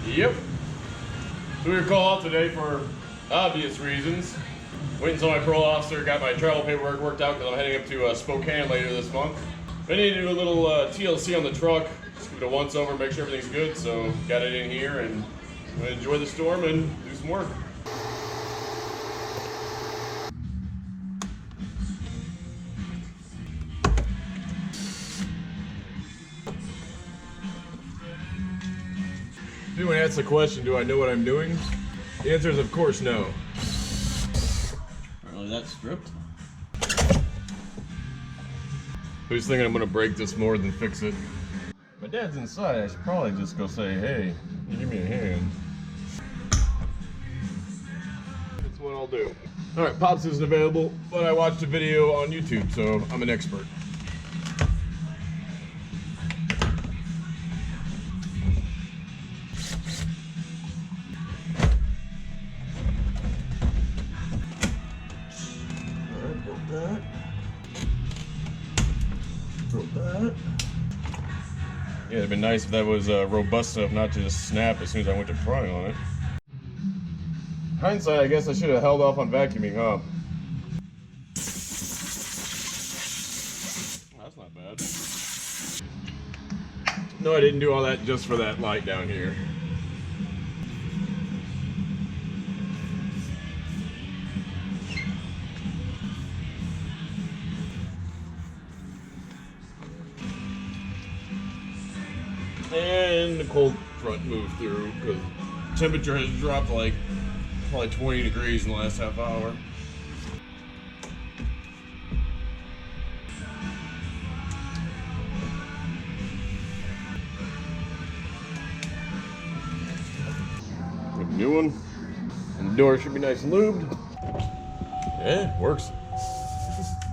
Yep. So we were called off today for obvious reasons. Waiting until my parole officer got my travel paperwork worked out because I'm heading up to Spokane later this month. I need to do a little TLC on the truck. Just give it a once over, make sure everything's good. So got it in here and I'm gonna enjoy the storm and do some work. If anyone asks the question, do I know what I'm doing? The answer is of course no. Really that stripped? Who's thinking I'm gonna break this more than fix it? My dad's inside, I should probably just go say, hey, you give me a hand. That's what I'll do. Alright, Pops isn't available, but I watched a video on YouTube, so I'm an expert. Yeah, it'd been nice if that was robust enough not to just snap as soon as I went to prying on it. Hindsight, I guess I should have held off on vacuuming, huh? That's not bad. No, I didn't do all that just for that light down here. And the cold front moved through because temperature has dropped like probably 20 degrees in the last half hour. Got a new one. And the door should be nice and lubed. Yeah, works.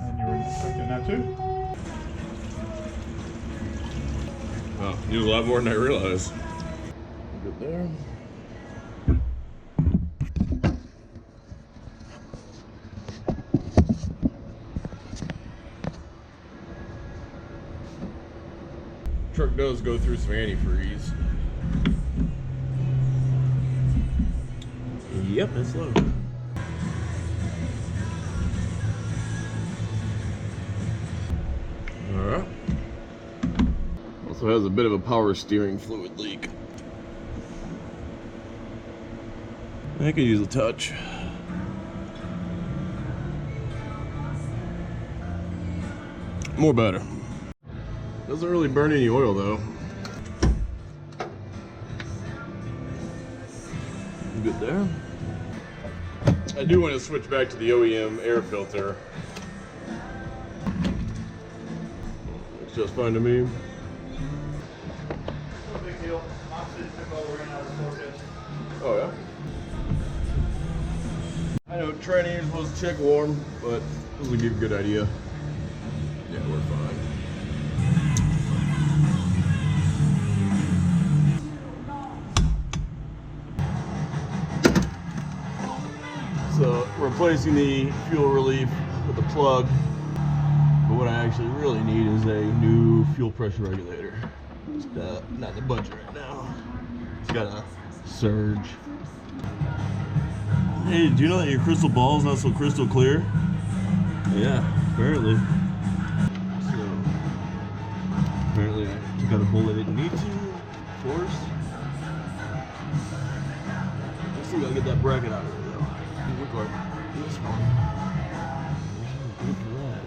And you were expecting that too? Oh, use a lot more than I realized. Good there. Truck does go through some antifreeze. Yep, it's low. Alright. Also has a bit of a power steering fluid leak. I could use a touch. More better. Doesn't really burn any oil though. Good there. I do want to switch back to the OEM air filter. Looks just fine to me. No big deal. Mom said took over and out of the focus. Oh yeah? I know training is supposed to check warm, but this will give you a good idea. Yeah, we're fine. So, replacing the fuel relief with the plug, but what I actually really need is a new fuel pressure regulator. It's not in the budget right now. It's got a surge. Hey, do you know that your crystal ball is not so crystal clear? Yeah, apparently. So, apparently I took out a bolt I didn't need to. Of course. I still gotta get that bracket out of there though. Look like this one. Good for that.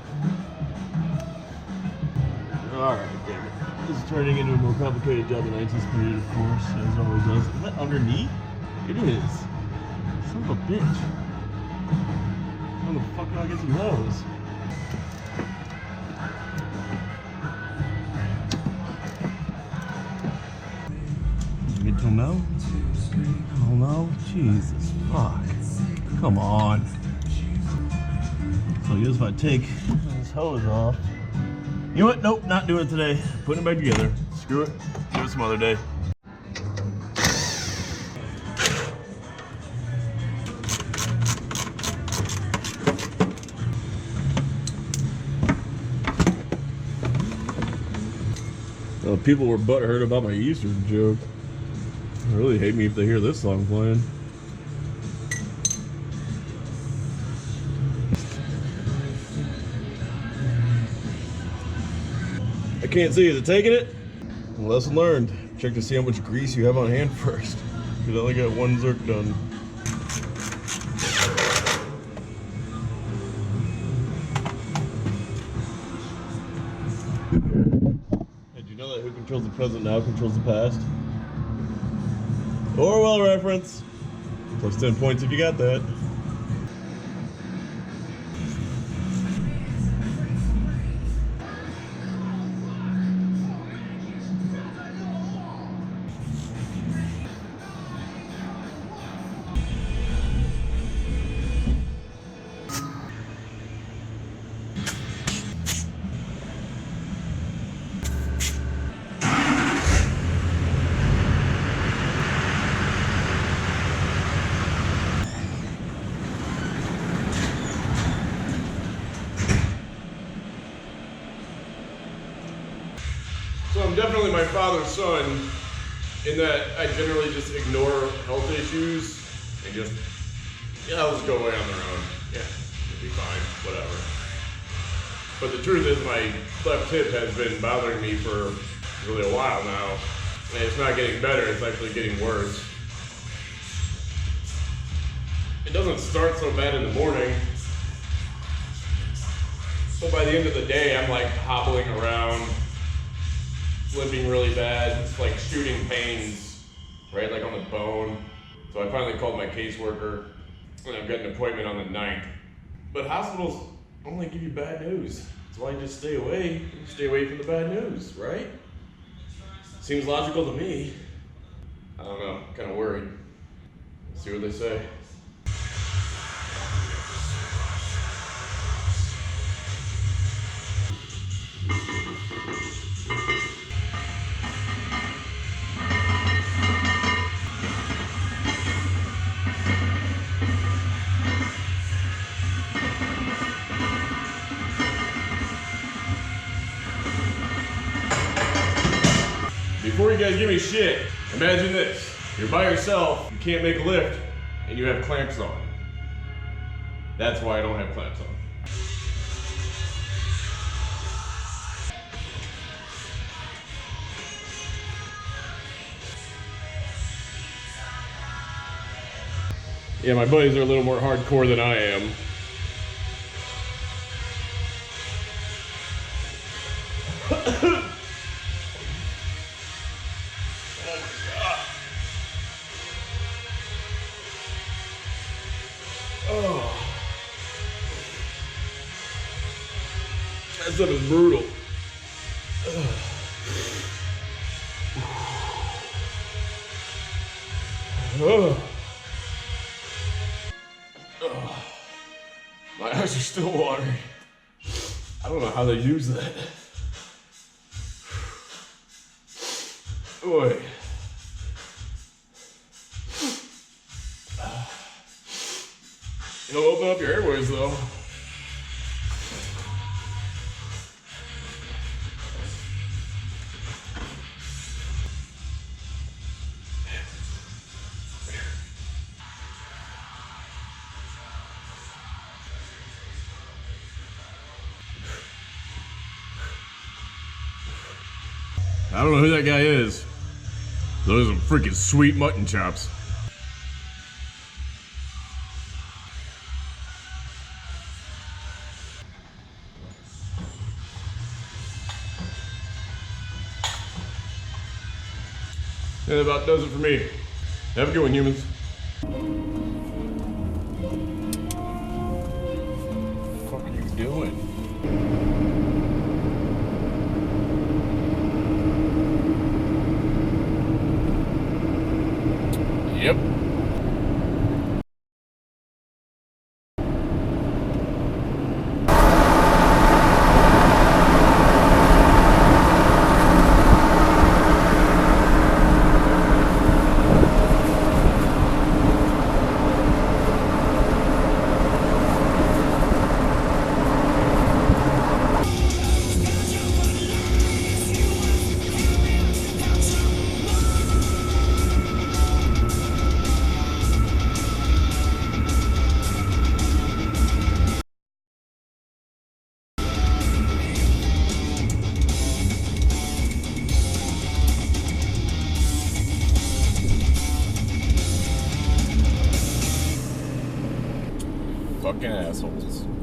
Alright, damn it. This is turning into a more complicated job than IT Speed, of course, as it always does. Is that underneath? It is. Son of a bitch. How the fuck do I get some of those? Get to know? Oh no? Jesus fuck. Come on. So I guess if I take this hose off. You know what? Nope, not doing it today. Putting it back together. Screw it. Do it some other day. People were butthurt about my Easter joke. They'll really hate me if they hear this song playing. I can't see. Is it taking it? Lesson learned. Check to see how much grease you have on hand first. Because I only got one Zerk done. Did you know that who controls the present now controls the past? Orwell reference. Plus 10 points if you got that. So I'm definitely my father's son in that I generally just ignore health issues and just, yeah, I'll just go away on their own. Yeah, it'll be fine, whatever. But the truth is my left hip has been bothering me for really a while now. And it's not getting better, it's actually getting worse. It doesn't start so bad in the morning. But by the end of the day, I'm like hobbling around, limping really bad. It's like shooting pains, right? Like on the bone. So I finally called my caseworker and I've got an appointment on the 9th. But hospitals only give you bad news. That's why you just stay away. You stay away from the bad news, right? Seems logical to me. I don't know, I'm kind of worried. Let's see what they say. Before you guys give me shit, imagine this. You're by yourself, you can't make a lift, and you have clamps on. That's why I don't have clamps on. Yeah, my buddies are a little more hardcore than I am. Oh. That stuff is brutal. Oh. My eyes are still watering. I don't know how they use that. Boy. It'll open up your airways though. I don't know who that guy is. Those are some freaking sweet mutton chops. That about does it for me. Have a good one, humans. What the fuck are you doing? Yep. Fucking assholes.